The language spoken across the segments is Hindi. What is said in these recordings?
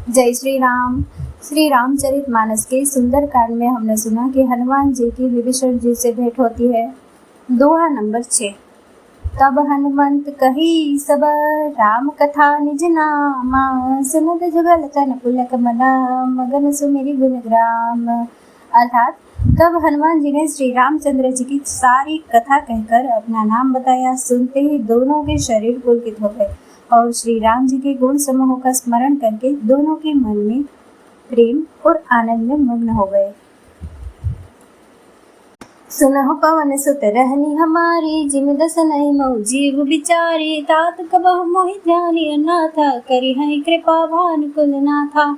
जय श्री राम। श्री रामचरितमानस के सुंदर कांड में हमने सुना कि हनुमान जी की विभीषण जी से भेंट होती है। दोहा नंबर 6। तब हनुमंत कही सब राम कथा निज नामा, सुनत जुगल तन पुलक मना, मगन सुमिरि गुण ग्राम। अर्थात तब हनुमान जी ने श्री रामचंद्र जी की सारी कथा कहकर अपना नाम बताया। सुनते ही दोनों के शरीर पुलकित हो गए और श्री राम जी के गुण समूहों का स्मरण करके दोनों के मन में प्रेम और आनंद में मग्न हो गए। सुनहु पवन सुत रहनी हमारी, जिम दस नहीं मऊ जीव बिचारी, तात कबहु मोहि ध्यानी अनाथा, करी है कृपा भानुकुल नाथा।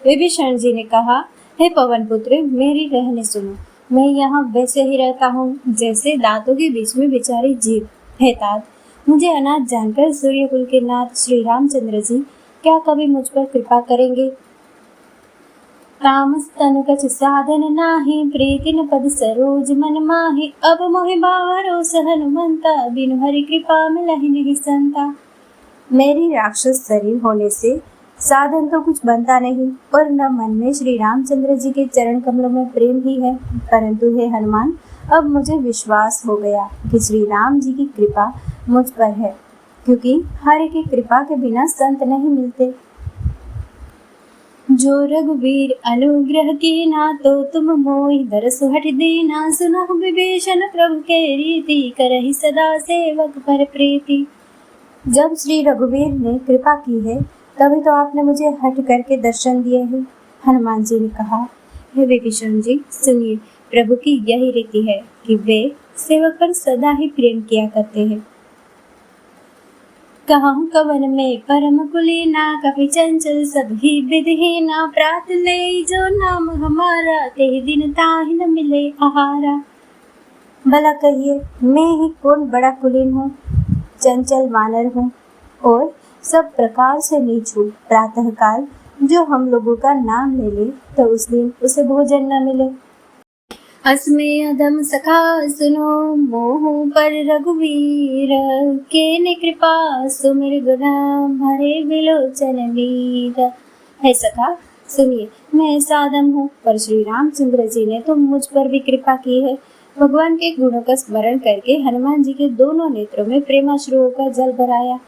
विभीषण जी ने कहा, हे पवन पुत्र, मेरी रहनी सुनो। मैं यहाँ वैसे ही रहता हूँ जैसे दांतों के बीच में बिचारी जीव। हे तात, मुझे अनाथ जानकर सूर्यकुल के नाथ श्री रामचंद्र जी क्या कभी मुझ पर कृपा करेंगे? तामस तनु कछ साधन नाही, प्रीति न पद सरोज मन माही, अब मोहि बावरोस हनुमंता, बिनु हरि कृपा मिलहि नहीं संता। मेरी राक्षस शरीर होने से साधन तो कुछ बनता नहीं और न मन में श्री रामचंद्र जी के चरण कमलों में प्रेम ही है। परंतु हे हनुमान, अब मुझे विश्वास हो गया कि श्री राम जी की कृपा मुझ पर है, क्योंकि हरि की कृपा के बिना संत नहीं मिलते। जो रघुवीर अनुग्रह कीना, तो तुम मोहि दरसु हठ दीना, सुनहु विभीषण प्रभु के रीति, करहि सदा सेवक पर प्रीति। जब श्री रघुवीर ने कृपा की है तभी तो आपने मुझे हट करके दर्शन दिए हैं। हनुमान जी ने कहा, हे विभीषण जी, सुनिए, प्रभु की यही रीति है कि वे सेवक पर सदा ही प्रेम किया करते हैं। कहूँ कवन में परम कुलीना, कपि चंचल सब ही विधिहीना, प्रात ले जो नाम हमारा, ते दिन ताहि न मिले आहारा। भला कहिए, मैं ही कौन बड़ा कुलीन हूँ, चंचल वानर हूँ और सब प्रकार से नीच हूँ। प्रातः काल जो हम लोगों का नाम ले ले तो उस दिन उसे भोजन न मिले। अस्मे अधम सखा सुनो, मोह पर रघुवीर, केने कृपा सुमिर गुना, भरे विलोचन वीर। है सखा, सुनिए, मैं साधम हूँ पर श्री रामचंद्र जी ने तो मुझ पर भी कृपा की है। भगवान के गुणों का स्मरण करके हनुमान जी के दोनों नेत्रों में प्रेमाश्रुओं का जल भराया।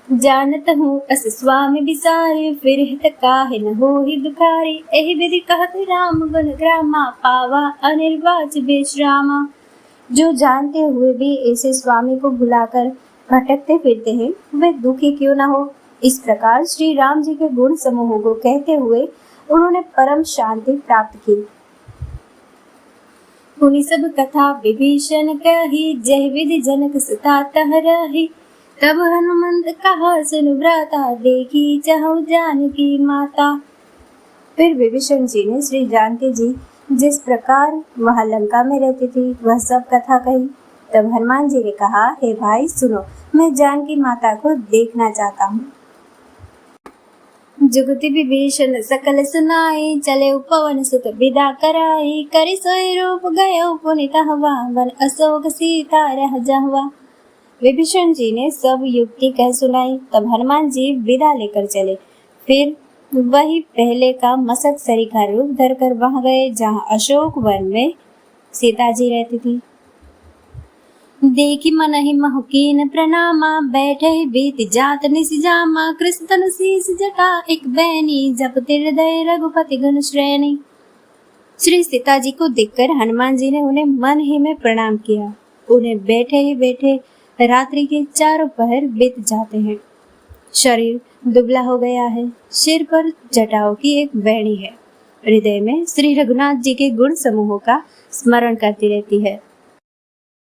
जानत हूँ अस स्वामी बिसारे, फिर हित काहे न होहि दुखारी, एहि विधि कहत राम गुण ग्रामा, पावा अनिर्वाच विश्रामा। जो जानते हुए भी ऐसे स्वामी को भुलाकर भटकते फिरते हैं, वे दुखी क्यों न हो। इस प्रकार श्री राम जी के गुण समूहों को कहते हुए उन्होंने परम शांति प्राप्त की। पुनि सब कथा विभीषण कही, जय विधि जनक सुता तह रही, तब हनुमंत कहा सुनु भ्राता, देखी चाहु जानकी माता। फिर विभीषण जी ने श्री जानकी जी जिस प्रकार वह लंका में रहती थी वह सब कथा कही। तब हनुमान जी ने कहा, हे भाई सुनो, मैं जानकी माता को देखना चाहता हूँ। जुगति विभीषण सकल सुनाई, चले पवन सुत विदा कराई, करि सोई रूप गए पुनि तहवा, वन अशोक सीता रह जहवा। विभीषण जी ने सब युक्ति कह सुनाई। तब हनुमान जी विदा लेकर चले। फिर वही पहले का मसक सरी का रूप धरकर वहां गए जहाँ अशोक वन में सीता जी रहती थी। देखी मनहि महुकीन प्रणामा, बैठे बीत जात निसि जामा, कृष्ण तनु शीस जटा एक बैनी, जपति हृदय रघुपति गुण श्रेणी। श्री सीता जी को देखकर हनुमान जी ने उन्हें मन ही में प्रणाम किया। उन्हें बैठे ही बैठे रात्रि के चारों पहर बीत जाते हैं। शरीर दुबला हो गया है, सिर पर जटाओं की एक बैणी है, हृदय में श्री रघुनाथ जी के गुण समूहों का स्मरण करती रहती है।